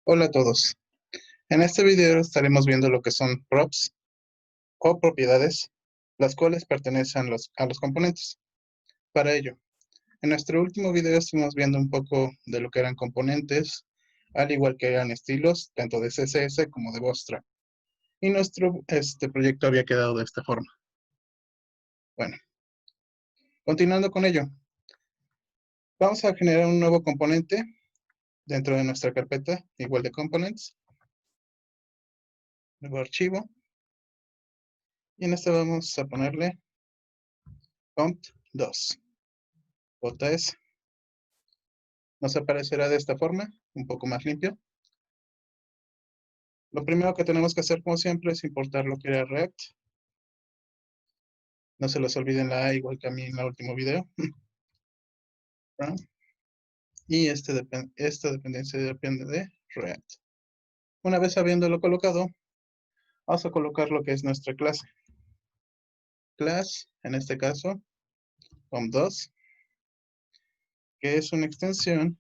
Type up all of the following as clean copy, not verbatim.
Hola a todos. En este video estaremos viendo lo que son props o propiedades, las cuales pertenecen a los componentes. Para ello, en nuestro último video estuvimos viendo un poco de lo que eran componentes, al igual que eran estilos, tanto de CSS como de Bootstrap. Y nuestro proyecto había quedado de esta forma. Bueno, continuando con ello, vamos a generar un nuevo componente dentro de nuestra carpeta, igual de components, nuevo archivo, y en este vamos a ponerle comp2. JS. Nos aparecerá de esta forma, un poco más limpio. Lo primero que tenemos que hacer, como siempre, es importar lo que era React. No se les olviden la A, igual que a mí en el último video. Y esta dependencia depende de React. Una vez habiéndolo colocado, vamos a colocar lo que es nuestra clase. Class, en este caso, comp2, que es una extensión,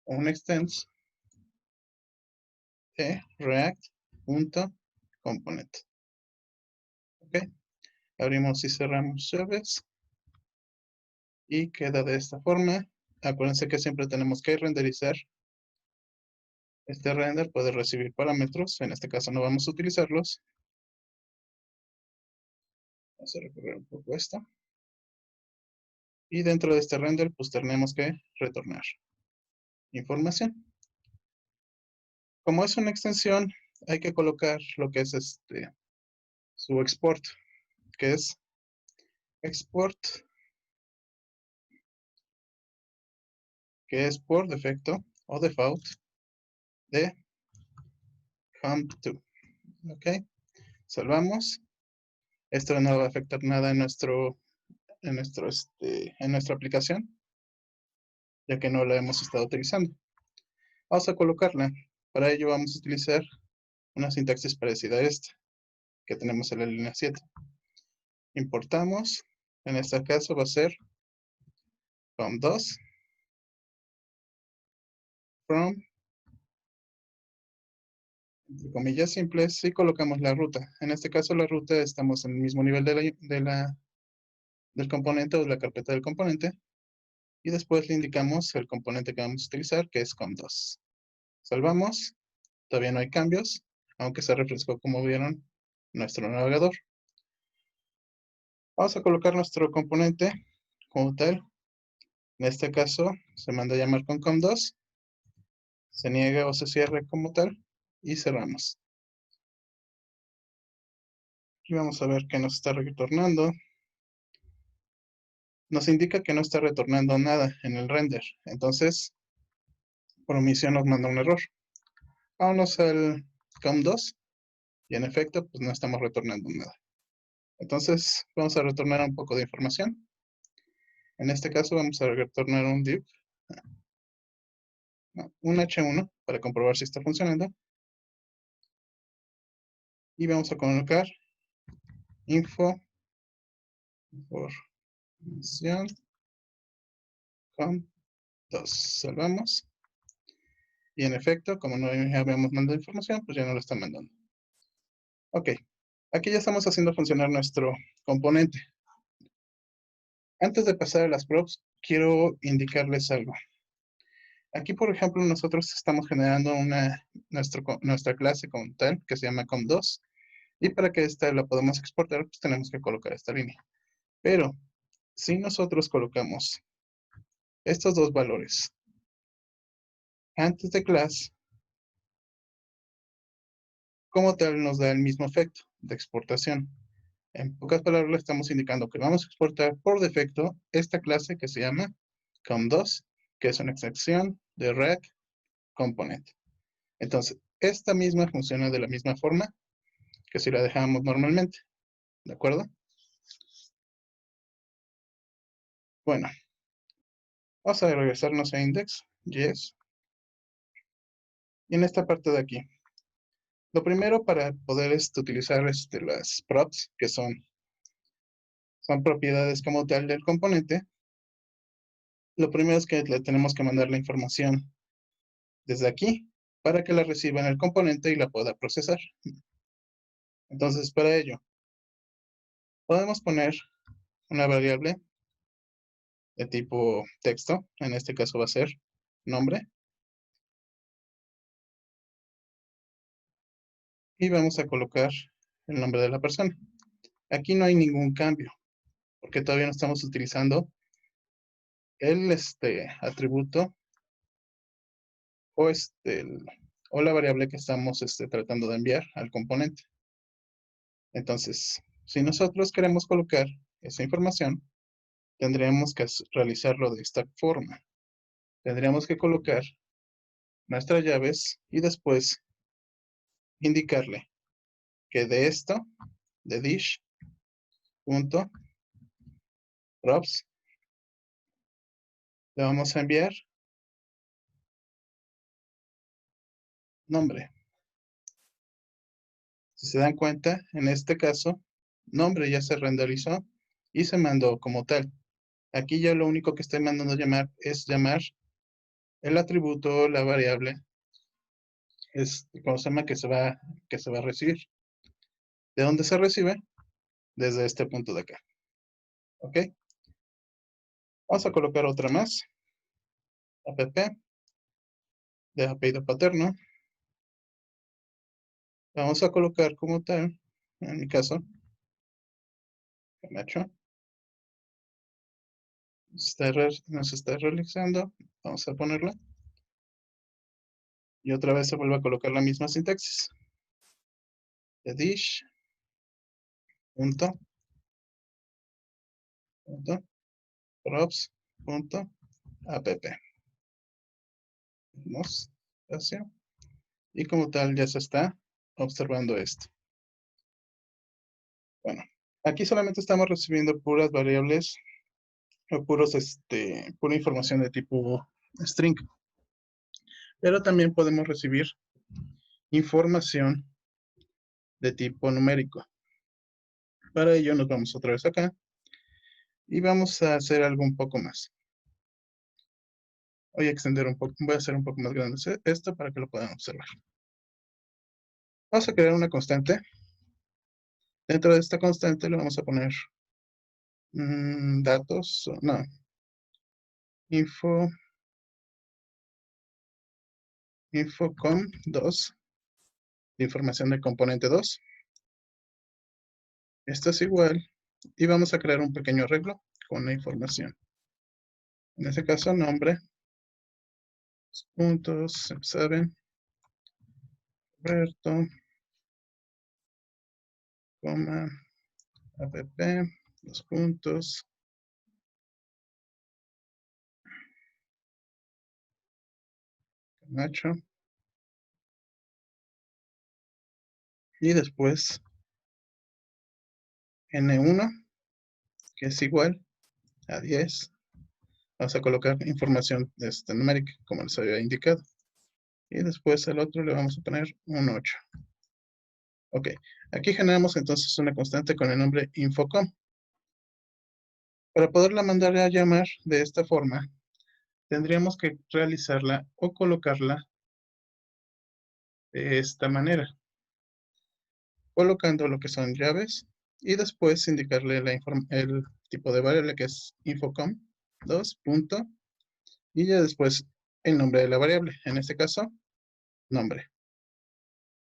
o un extens de React.component. Ok, abrimos y cerramos llaves. Y queda de esta forma. Acuérdense que siempre tenemos que renderizar. Este render puede recibir parámetros. En este caso no vamos a utilizarlos. Vamos a recorrer un poco esto. Y dentro de este render, pues tenemos que retornar información. Como es una extensión, hay que colocar lo que es su export, que es export, que es por defecto o default de comp2. Ok, salvamos. Esto no va a afectar nada en nuestra aplicación, ya que no la hemos estado utilizando. Vamos a colocarla. Para ello vamos a utilizar una sintaxis parecida a esta, que tenemos en la línea 7. Importamos, en este caso va a ser comp2 from, entre comillas simples, y colocamos la ruta. En este caso la ruta estamos en el mismo nivel del componente o de la carpeta del componente, y después le indicamos el componente que vamos a utilizar, que es comp2. Salvamos, todavía no hay cambios, aunque se refrescó, como vieron, nuestro navegador. Vamos a colocar nuestro componente como tal. En este caso, se manda a llamar con comp2, se niega o se cierra como tal, y cerramos. Y vamos a ver qué nos está retornando. Nos indica que no está retornando nada en el render. Entonces, por omisión nos manda un error. Vámonos al comp2, y en efecto, pues no estamos retornando nada. Entonces, vamos a retornar un poco de información. En este caso, vamos a retornar un div, un h1, para comprobar si está funcionando. Y vamos a colocar info información comp2. Salvamos. Y en efecto, como no habíamos mandado información, pues ya no lo están mandando. Ok, aquí ya estamos haciendo funcionar nuestro componente. Antes de pasar a las props, quiero indicarles algo. Aquí, por ejemplo, nosotros estamos generando nuestra clase como tal, que se llama comp2, y para que esta la podamos exportar, pues tenemos que colocar esta línea. Pero, si nosotros colocamos estos dos valores antes de class, como tal nos da el mismo efecto de exportación. En pocas palabras, le estamos indicando que vamos a exportar por defecto esta clase que se llama comp2, que es una extensión de React Component. Entonces, esta misma funciona de la misma forma que si la dejamos normalmente. ¿De acuerdo? Bueno, vamos a regresarnos a index.js. Y en esta parte de aquí, lo primero para poder utilizar las props, que son propiedades como tal del componente, lo primero es que le tenemos que mandar la información desde aquí para que la reciba en el componente y la pueda procesar. Entonces, para ello, podemos poner una variable de tipo texto. En este caso va a ser nombre. Y vamos a colocar el nombre de la persona. Aquí no hay ningún cambio, porque todavía no estamos utilizando el atributo o, o la variable que estamos tratando de enviar al componente. Entonces, si nosotros queremos colocar esa información, tendríamos que realizarlo de esta forma. Tendríamos que colocar nuestras llaves y después indicarle que de esto, de dish, punto, props, le vamos a enviar nombre. Si se dan cuenta, en este caso, nombre ya se renderizó y se mandó como tal. Aquí ya lo único que estoy mandando llamar es llamar el atributo, la variable, ¿cómo se llama? Que se va a recibir. ¿De dónde se recibe? Desde este punto de acá. ¿Ok? Vamos a colocar otra más. App de apellido paterno. Vamos a colocar como tal, en mi caso, Camacho. Nos está realizando. Vamos a ponerla. Y otra vez se vuelve a colocar la misma sintaxis. De dish, punto, punto, props, punto, app. Vamos, espacio. Y como tal ya se está observando esto. Bueno, aquí solamente estamos recibiendo puras variables o pura información de tipo string. Pero también podemos recibir información de tipo numérico. Para ello nos vamos otra vez acá y vamos a hacer algo un poco más. Voy a extender un poco, voy a hacer un poco más grande esto para que lo puedan observar. Vamos a crear una constante. Dentro de esta constante le vamos a poner datos, no, infocom 2, información del componente 2. Esto es igual y vamos a crear un pequeño arreglo con la información. En este caso, nombre, puntos, saben, Roberto, coma, app, los puntos, Camacho, y después N1, que es igual a 10. Vamos a colocar información numérica, como les había indicado. Y después al otro le vamos a poner un 8. Ok, aquí generamos entonces una constante con el nombre infocom. Para poderla mandar a llamar de esta forma, tendríamos que realizarla o colocarla de esta manera, colocando lo que son llaves y después indicarle el tipo de variable que es infocom 2 punto y ya después el nombre de la variable, en este caso nombre.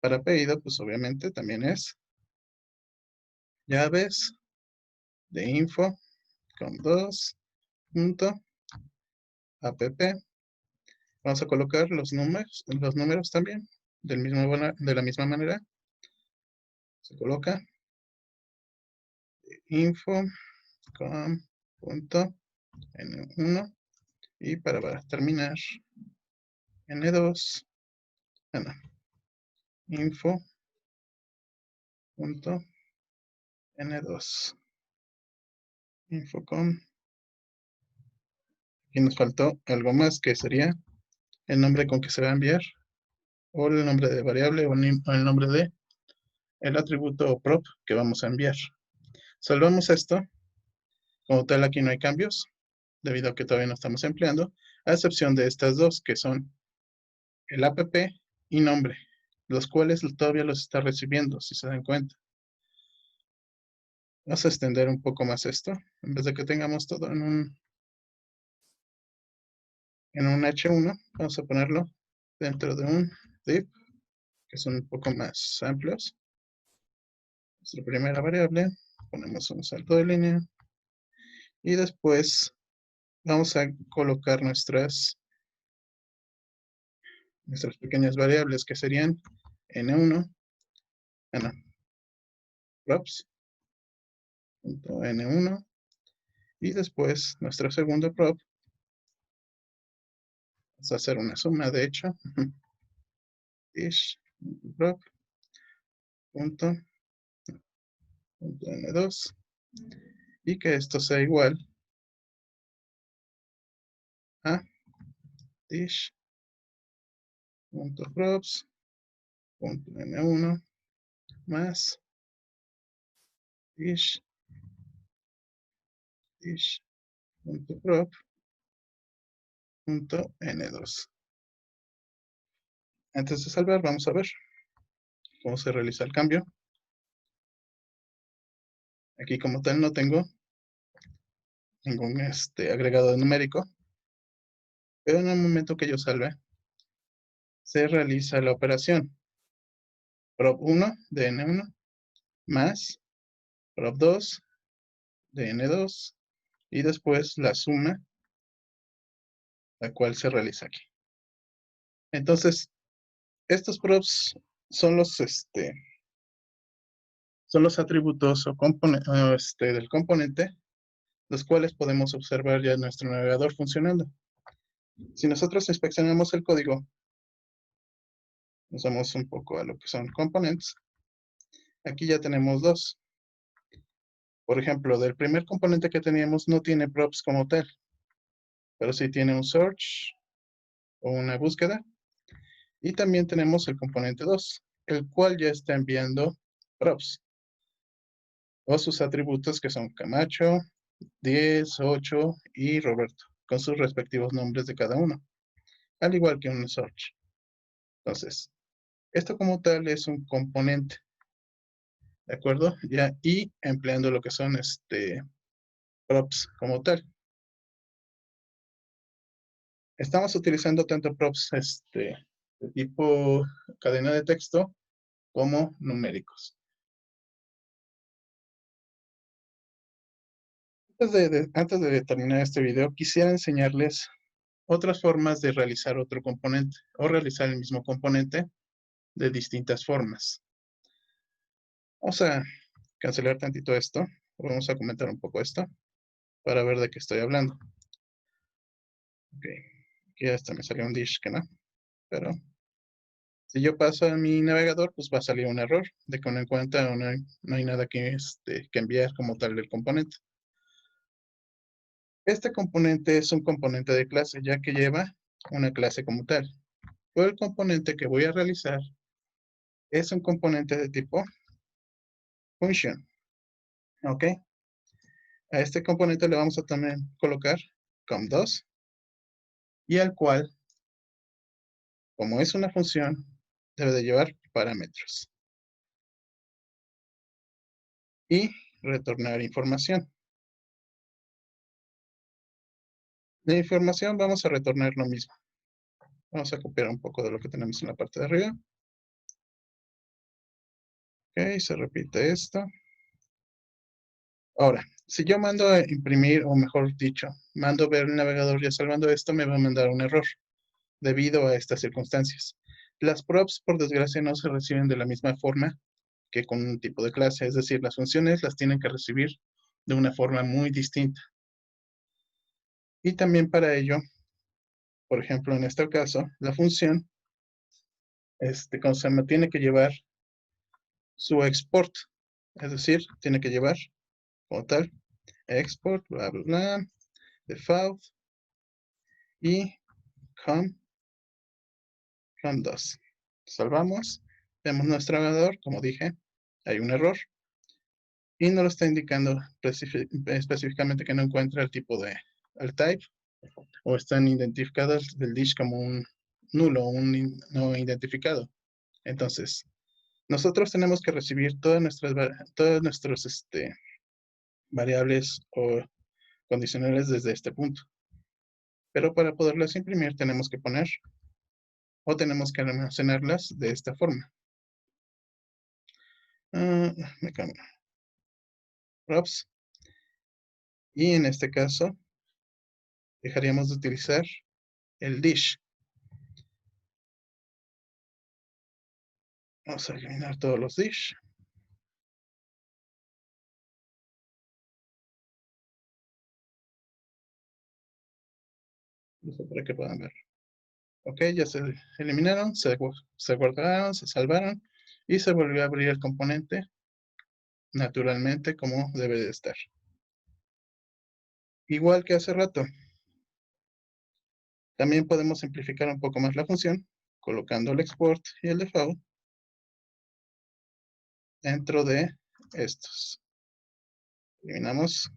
Para apellido pues obviamente también es llaves de info con 2 punto app. Vamos a colocar los números también de la misma manera. Se coloca info con punto n1 y para terminar n2, bueno, info punto n2 infocom. Y nos faltó algo más que sería el nombre con que se va a enviar o el nombre de variable o el nombre de el atributo o prop que vamos a enviar. Salvamos esto. Como tal, aquí no hay cambios debido a que todavía no estamos empleando, a excepción de estas dos que son el app y nombre, los cuales todavía los está recibiendo, si se dan cuenta. Vamos a extender un poco más esto, en vez de que tengamos todo en un H1, vamos a ponerlo dentro de un div, que son un poco más amplios. Nuestra primera variable, ponemos un salto de línea, y después vamos a colocar nuestras pequeñas variables, que serían n1, props, n1, y después nuestro segundo prop, vamos a hacer una suma, de hecho, dish prop, punto n2, y que esto sea igual a dish punto props punto n1 más dish punto prop punto n2. Antes de salvar, vamos a ver cómo se realiza el cambio. Aquí como tal no tengo ningún agregado numérico, pero en el momento que yo salve, se realiza la operación prop 1 de n1 más prop 2 de n2 y después la suma, la cual se realiza aquí. Entonces, estos props son los atributos o del componente, los cuales podemos observar ya en nuestro navegador funcionando. Si nosotros inspeccionamos el código, nos vamos un poco a lo que son components. Aquí ya tenemos dos. Por ejemplo, del primer componente que teníamos no tiene props como tal, pero sí tiene un search o una búsqueda. Y también tenemos el componente 2, el cual ya está enviando props o sus atributos, que son Camacho, 10, 8 y Roberto, con sus respectivos nombres de cada uno, al igual que un search. Entonces, esto como tal es un componente, ¿de acuerdo? Ya, y empleando lo que son props como tal. Estamos utilizando tanto props de tipo cadena de texto como numéricos. Antes de terminar este video, quisiera enseñarles otras formas de realizar otro componente o realizar el mismo componente de distintas formas. Vamos a cancelar tantito esto. Vamos a comentar un poco esto para ver de qué estoy hablando. Ok, aquí hasta me salió un dish que no, pero si yo paso a mi navegador, pues va a salir un error de que no encuentra o no hay nada que enviar como tal del componente. Este componente es un componente de clase, ya que lleva una clase como tal. Pero el componente que voy a realizar es un componente de tipo function. ¿Ok? A este componente le vamos a también colocar com2 y al cual, como es una función, debe de llevar parámetros y retornar información. De información vamos a retornar lo mismo. Vamos a copiar un poco de lo que tenemos en la parte de arriba. Ok, se repite esto. Ahora, si yo mando a imprimir, o mejor dicho, mando ver el navegador ya salvando esto, me va a mandar un error debido a estas circunstancias. Las props, por desgracia, no se reciben de la misma forma que con un tipo de clase, es decir, las funciones las tienen que recibir de una forma muy distinta. Y también para ello, por ejemplo, en este caso, la función tiene que llevar su export, es decir, tiene que llevar como tal export, bla, bla, bla, default y com2. Salvamos, vemos nuestro navegador, como dije, hay un error y nos lo está indicando específicamente que no encuentra el tipo el type, o están identificadas del dish como un nulo, no identificado. Entonces, nosotros tenemos que recibir todas nuestras variables o condicionales desde este punto. Pero para poderlas imprimir tenemos que poner o tenemos que almacenarlas de esta forma. Me cambio. Props. Y en este caso, dejaríamos de utilizar el dish. Vamos a eliminar todos los dish. Para que puedan ver. Ok, ya se eliminaron, se guardaron, se salvaron y se volvió a abrir el componente naturalmente como debe de estar. Igual que hace rato. También podemos simplificar un poco más la función colocando el export y el default dentro de estos. Eliminamos,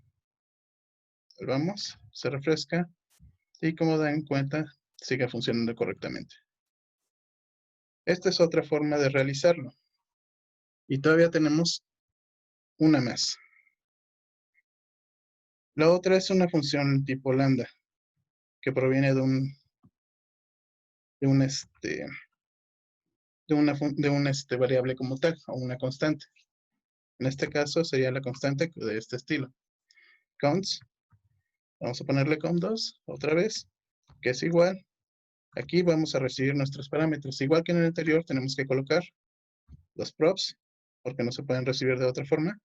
salvamos, se refresca y como dan cuenta sigue funcionando correctamente. Esta es otra forma de realizarlo. Y todavía tenemos una más. La otra es una función tipo lambda que proviene de una variable como tal o una constante. En este caso sería la constante de este estilo. Counts. Vamos a ponerle count2 otra vez, que es igual. Aquí vamos a recibir nuestros parámetros. Igual que en el anterior, tenemos que colocar los props, porque no se pueden recibir de otra forma.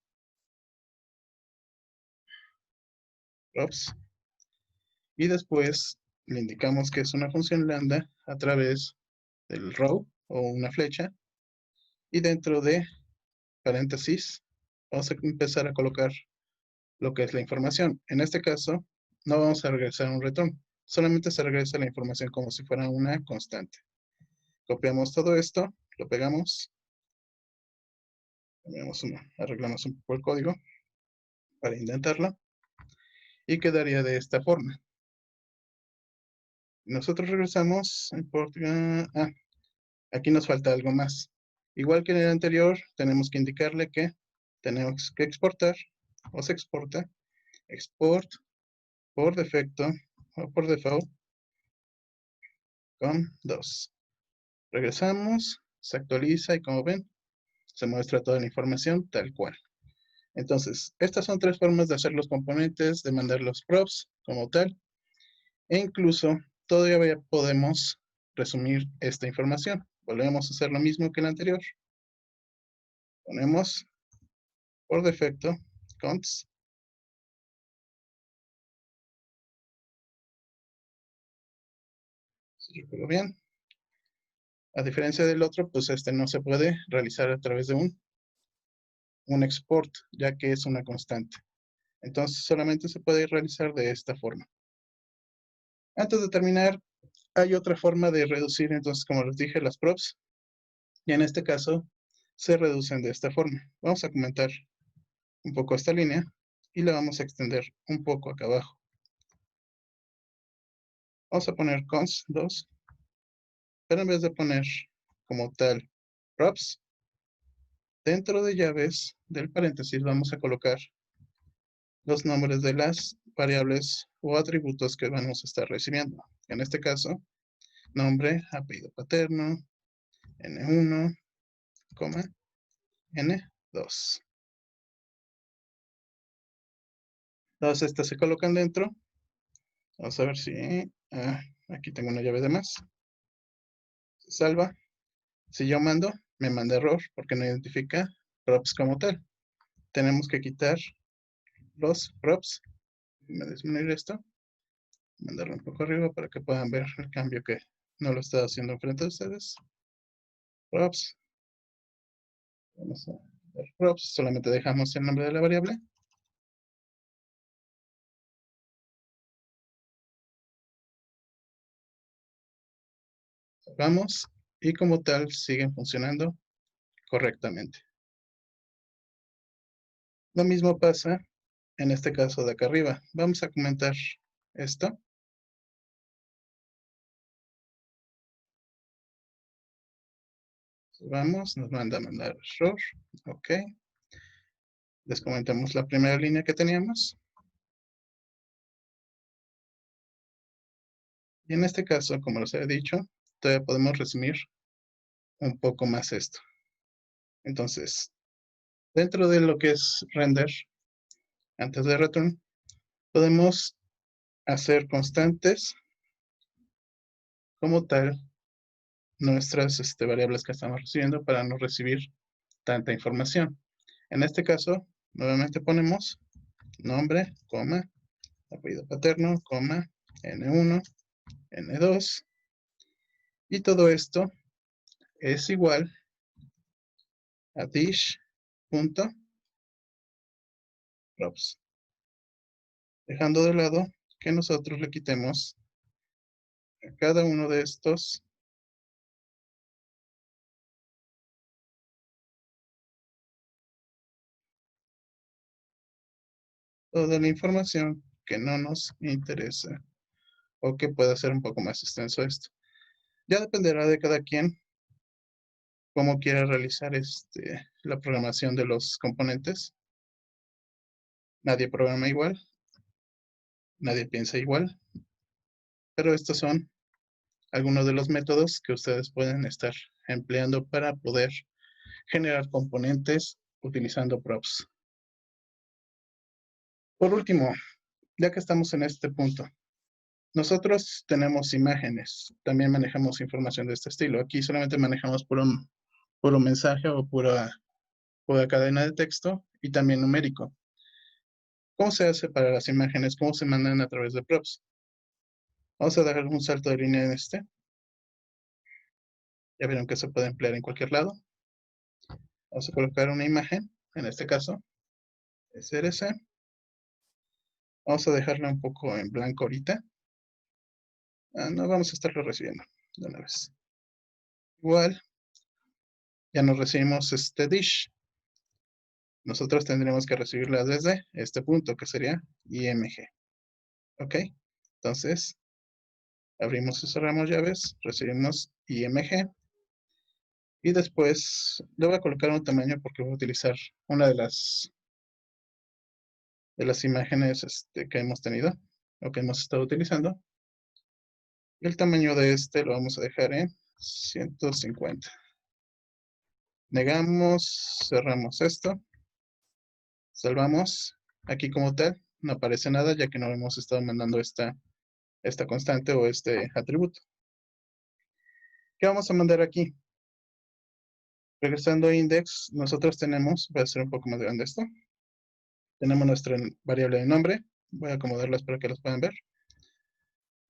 Props. Y después le indicamos que es una función lambda a través del row o una flecha. Y dentro de paréntesis, vamos a empezar a colocar lo que es la información. En este caso, no vamos a regresar un return. Solamente se regresa la información como si fuera una constante. Copiamos todo esto, lo pegamos, arreglamos un poco el código para intentarlo y quedaría de esta forma. Nosotros regresamos, aquí nos falta algo más. Igual que en el anterior, tenemos que indicarle que tenemos que exportar o se exporta export por defecto o por default con 2. Regresamos, se actualiza y como ven, se muestra toda la información tal cual. Entonces, estas son 3 formas de hacer los componentes, de mandar los props como tal, e incluso todavía podemos resumir esta información. Volvemos a hacer lo mismo que el anterior. Ponemos por defecto const. Si recuerdo bien. A diferencia del otro, pues este no se puede realizar a través de un export, ya que es una constante. Entonces solamente se puede realizar de esta forma. Antes de terminar, hay otra forma de reducir, entonces, como les dije, las props. Y en este caso, se reducen de esta forma. Vamos a comentar un poco esta línea y la vamos a extender un poco acá abajo. Vamos a poner const 2, pero en vez de poner como tal props, dentro de llaves del paréntesis vamos a colocar los nombres de las variables o atributos que vamos a estar recibiendo. En este caso, nombre, apellido paterno, N1, N2. Todas estas se colocan dentro. Vamos a ver si... aquí tengo una llave de más. Se salva. Si yo mando, me manda error porque no identifica props como tal. Tenemos que quitar los props. Me disminuir esto. Mandarlo un poco arriba para que puedan ver el cambio que no lo está haciendo enfrente de ustedes. Props. Vamos a ver props. Solamente dejamos el nombre de la variable. Vamos. Y como tal siguen funcionando correctamente. Lo mismo pasa en este caso de acá arriba. Vamos a comentar esto. Vamos, nos manda a mandar error. Ok. Les comentamos la primera línea que teníamos. Y en este caso, como les he dicho, todavía podemos resumir un poco más esto. Entonces, dentro de lo que es render, antes de return, podemos hacer constantes como tal nuestras variables que estamos recibiendo para no recibir tanta información. En este caso, nuevamente ponemos nombre, coma, apellido paterno, coma, N1, N2, y todo esto es igual a dish.props, dejando de lado que nosotros le quitemos a cada uno de estos toda la información que no nos interesa o que pueda ser un poco más extenso esto. Ya dependerá de cada quien cómo quiera realizar la programación de los componentes. Nadie programa igual, nadie piensa igual, pero estos son algunos de los métodos que ustedes pueden estar empleando para poder generar componentes utilizando props. Por último, ya que estamos en este punto, nosotros tenemos imágenes, también manejamos información de este estilo. Aquí solamente manejamos puro mensaje o pura cadena de texto y también numérico. ¿Cómo se hace para las imágenes? ¿Cómo se mandan a través de props? Vamos a dar un salto de línea en este. Ya vieron que se puede emplear en cualquier lado. Vamos a colocar una imagen, en este caso, SRC. Vamos a dejarla un poco en blanco ahorita. No vamos a estarlo recibiendo de una vez. Igual, ya nos recibimos este dish. Nosotros tendríamos que recibirla desde este punto, que sería IMG. ¿Ok? Entonces, abrimos y cerramos llaves, recibimos IMG. Y después le voy a colocar un tamaño porque voy a utilizar una de las imágenes que hemos tenido o que hemos estado utilizando. Y el tamaño de lo vamos a dejar en 150. Negamos, cerramos esto, salvamos. Aquí como tal no aparece nada ya que no hemos estado mandando esta constante o este atributo. ¿Qué vamos a mandar aquí? Regresando a index, nosotros tenemos, voy a hacer un poco más grande esto. Tenemos nuestra variable de nombre. Voy a acomodarlas para que las puedan ver.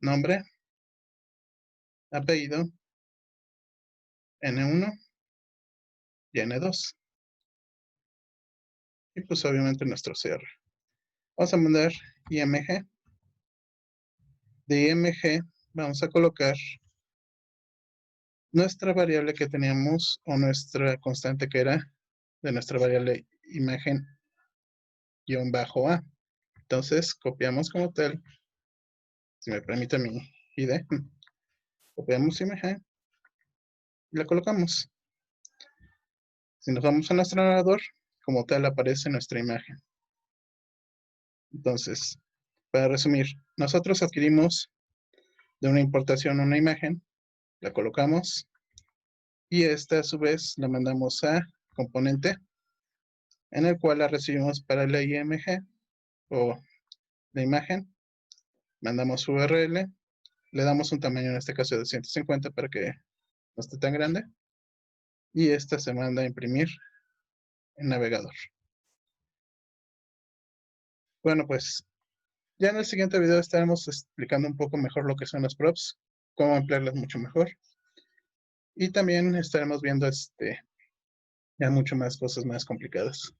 Nombre, apellido, N1 y N2. Y pues obviamente nuestro CR. Vamos a mandar IMG. De IMG vamos a colocar nuestra variable que teníamos o nuestra constante que era de nuestra variable imagen -a. Entonces copiamos como tal, si me permite mi ID, copiamos imagen y la colocamos. Si nos vamos a nuestro navegador, como tal aparece nuestra imagen. Entonces, para resumir, nosotros adquirimos de una importación una imagen, la colocamos y esta a su vez la mandamos a componente en el cual la recibimos para la IMG o la imagen, mandamos su URL, le damos un tamaño en este caso de 150 para que no esté tan grande y esta se manda a imprimir en navegador. Bueno, pues ya en el siguiente video estaremos explicando un poco mejor lo que son las props, cómo emplearlas mucho mejor y también estaremos viendo ya mucho más cosas más complicadas.